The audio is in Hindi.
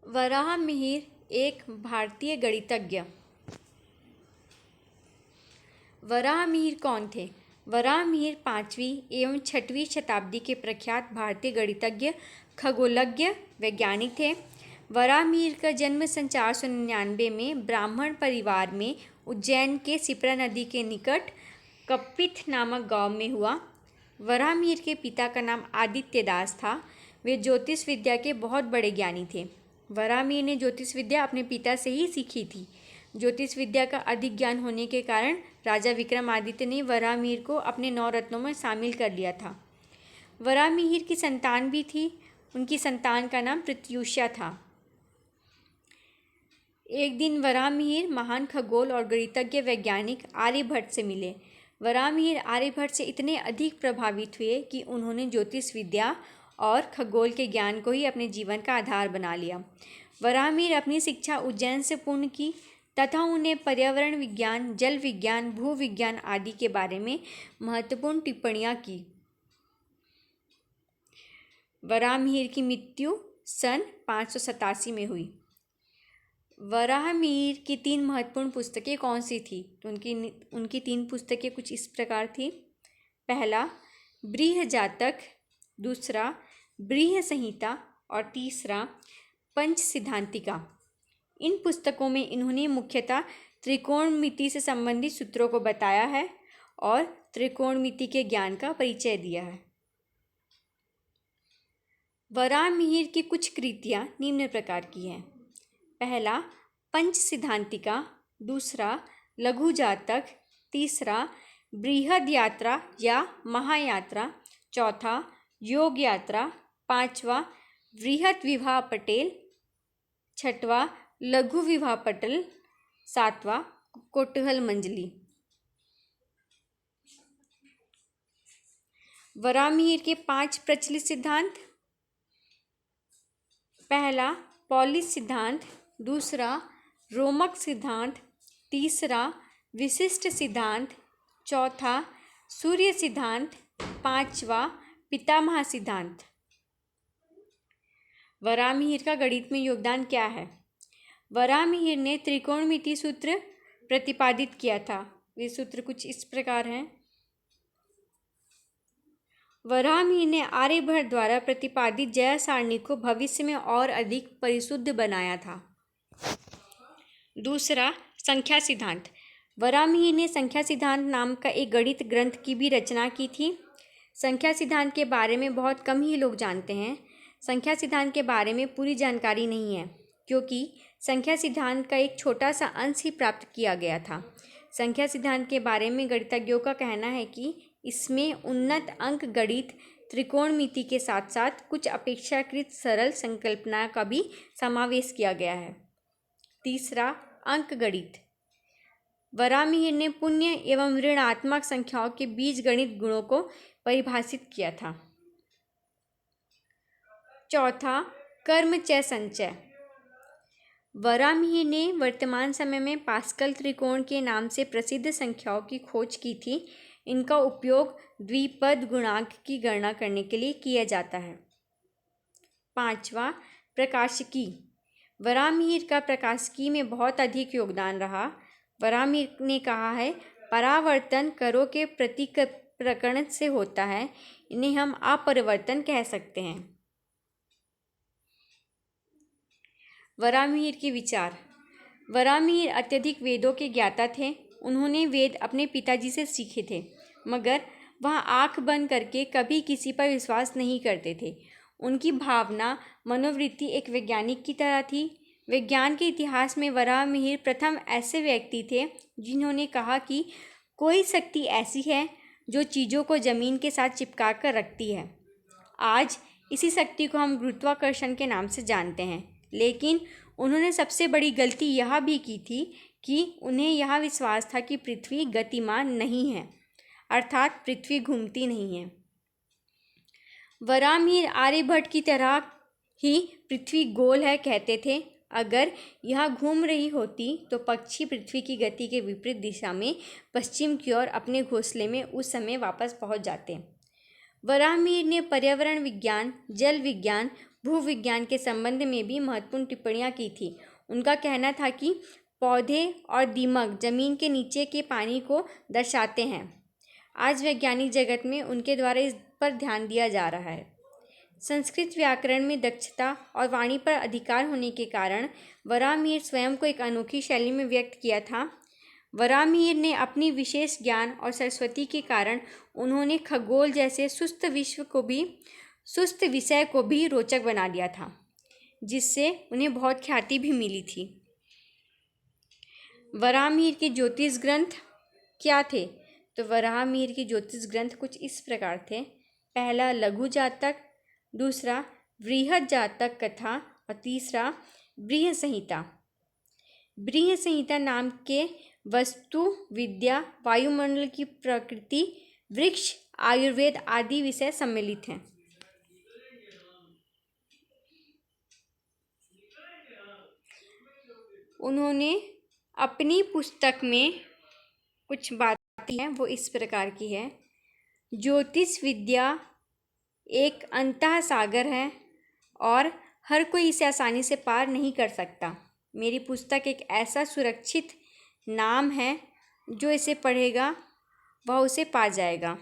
वराहमिहिर एक भारतीय गणितज्ञ। वराहमिहिर कौन थे? वराहमिहिर 5वीं एवं 6वीं शताब्दी के प्रख्यात भारतीय गणितज्ञ, खगोलज्ञ, वैज्ञानिक थे। वराहमिहिर का जन्म सन 499 में ब्राह्मण परिवार में उज्जैन के शिप्रा नदी के निकट कपिथ नामक गांव में हुआ। वराहमिहिर के पिता का नाम आदित्य दास था। वे ज्योतिष विद्या के बहुत बड़े ज्ञानी थे। वराहमिहिर ने ज्योतिष विद्या अपने पिता से ही सीखी थी। ज्योतिष विद्या का अधिक ज्ञान होने के कारण राजा विक्रमादित्य ने वराहमिहिर को अपने 9 रत्नों में शामिल कर लिया था। वराहमिहिर की संतान भी थी। उनकी संतान का नाम प्रत्यूषा था। एक दिन वराहमिहिर महान खगोल और गणितज्ञ वैज्ञानिक आर्यभट्ट से मिले। वराहमिहिर आर्यभट्ट से इतने अधिक प्रभावित हुए कि उन्होंने ज्योतिष विद्या और खगोल के ज्ञान को ही अपने जीवन का आधार बना लिया। वराहमिहिर अपनी शिक्षा उज्जैन से पूर्ण की तथा उन्हें पर्यावरण विज्ञान, जल विज्ञान, भूविज्ञान आदि के बारे में महत्वपूर्ण टिप्पणियाँ की। वराहमिहिर की मृत्यु सन 587 में हुई। वराहमिहिर की 3 महत्वपूर्ण पुस्तकें कौन सी थी? तो उनकी 3 पुस्तकें कुछ इस प्रकार थी। पहला बृहजातक, दूसरा बृहसंहिता और तीसरा पंचसिद्धांतिका। इन पुस्तकों में इन्होंने मुख्यतः त्रिकोणमिति से संबंधित सूत्रों को बताया है और त्रिकोणमिति के ज्ञान का परिचय दिया है। वराहमिहिर की कुछ कृतियाँ निम्न प्रकार की हैं। पहला पंचसिद्धांतिका, दूसरा लघु जातक, तीसरा बृहद यात्रा या महायात्रा, चौथा योग यात्रा, पांचवा बृहत विवाह पटेल, छठवां लघु विवाह पटल, सातवां कोटहल मंजली। वराहमिहिर के 5 प्रचलित सिद्धांत। पहला पॉलिश सिद्धांत, दूसरा रोमक सिद्धांत, तीसरा विशिष्ट सिद्धांत, चौथा सूर्य सिद्धांत, पांचवा पितामह सिद्धांत। वराहमिहिर का गणित में योगदान क्या है? वराहमिहिर ने त्रिकोणमिति सूत्र प्रतिपादित किया था। वे सूत्र कुछ इस प्रकार हैं। वराहमिहिर ने आर्यभट्ट द्वारा प्रतिपादित जया सारणी को भविष्य में और अधिक परिशुद्ध बनाया था। दूसरा संख्या सिद्धांत। वराहमिहिर ने संख्या सिद्धांत नाम का एक गणित ग्रंथ की भी रचना की थी। संख्या सिद्धांत के बारे में बहुत कम ही लोग जानते हैं। संख्या सिद्धांत के बारे में पूरी जानकारी नहीं है क्योंकि संख्या सिद्धांत का एक छोटा सा अंश ही प्राप्त किया गया था। संख्या सिद्धांत के बारे में गणितज्ञों का कहना है कि इसमें उन्नत अंक गणित, त्रिकोणमिति के साथ साथ कुछ अपेक्षाकृत सरल संकल्पना का भी समावेश किया गया है। तीसरा अंक गणित। वराहमिहिर ने पुण्य एवं ऋणात्मक संख्याओं के बीजगणित गुणों को परिभाषित किया था। चौथा कर्मचय संचय। वराहमिहिर ने वर्तमान समय में पास्कल त्रिकोण के नाम से प्रसिद्ध संख्याओं की खोज की थी। इनका उपयोग द्विपद गुणांक की गणना करने के लिए किया जाता है। पांचवा प्रकाशिकी। वराहमिहिर का प्रकाशिकी में बहुत अधिक योगदान रहा। वराहमिहिर ने कहा है, परावर्तन करों के प्रतिप्रकरण से होता है, इन्हें हम अपरिवर्तन कह सकते हैं। वराहमिहिर के विचार। वराहमिहिर अत्यधिक वेदों के ज्ञाता थे। उन्होंने वेद अपने पिताजी से सीखे थे, मगर वह आंख बंद करके कभी किसी पर विश्वास नहीं करते थे। उनकी भावना, मनोवृत्ति एक वैज्ञानिक की तरह थी। विज्ञान के इतिहास में वराहमिहिर प्रथम ऐसे व्यक्ति थे जिन्होंने कहा कि कोई शक्ति ऐसी है जो चीज़ों को ज़मीन के साथ चिपका कर रखती है। आज इसी शक्ति को हम गुरुत्वाकर्षण के नाम से जानते हैं, लेकिन उन्होंने सबसे बड़ी गलती यह भी की थी कि उन्हें यह विश्वास था कि पृथ्वी गतिमान नहीं है, अर्थात पृथ्वी घूमती नहीं है। वराहमिहिर आर्यभट्ट की तरह ही पृथ्वी गोल है कहते थे। अगर यह घूम रही होती तो पक्षी पृथ्वी की गति के विपरीत दिशा में पश्चिम की ओर अपने घोंसले में उस समय वापस पहुंच जाते। वराहमिहिर ने पर्यावरण विज्ञान, जल विज्ञान, भूविज्ञान के संबंध में भी महत्वपूर्ण टिप्पणियां की थी। उनका कहना था कि पौधे और दीमक जमीन के नीचे के पानी को दर्शाते हैं। आज वैज्ञानिक जगत में उनके द्वारा इस पर ध्यान दिया जा रहा है। संस्कृत व्याकरण में दक्षता और वाणी पर अधिकार होने के कारण वराहमिहिर स्वयं को एक अनोखी शैली में व्यक्त किया था। वराहमिहिर ने अपनी विशेष ज्ञान और सरस्वती के कारण उन्होंने खगोल जैसे सुस्त विषय को भी रोचक बना दिया था, जिससे उन्हें बहुत ख्याति भी मिली थी। वराहमिहिर के ज्योतिष ग्रंथ क्या थे? तो वराहमिहिर के ज्योतिष ग्रंथ कुछ इस प्रकार थे। पहला लघु जातक, दूसरा बृहद जातक कथा और तीसरा बृहद संहिता। बृहद संहिता नाम के वस्तु विद्या, वायुमंडल की प्रकृति, वृक्ष, आयुर्वेद आदि विषय सम्मिलित हैं। उन्होंने अपनी पुस्तक में कुछ बातें हैं वो इस प्रकार की है। ज्योतिष विद्या एक अंतः सागर है और हर कोई इसे आसानी से पार नहीं कर सकता। मेरी पुस्तक एक ऐसा सुरक्षित नाम है, जो इसे पढ़ेगा वह उसे पा जाएगा।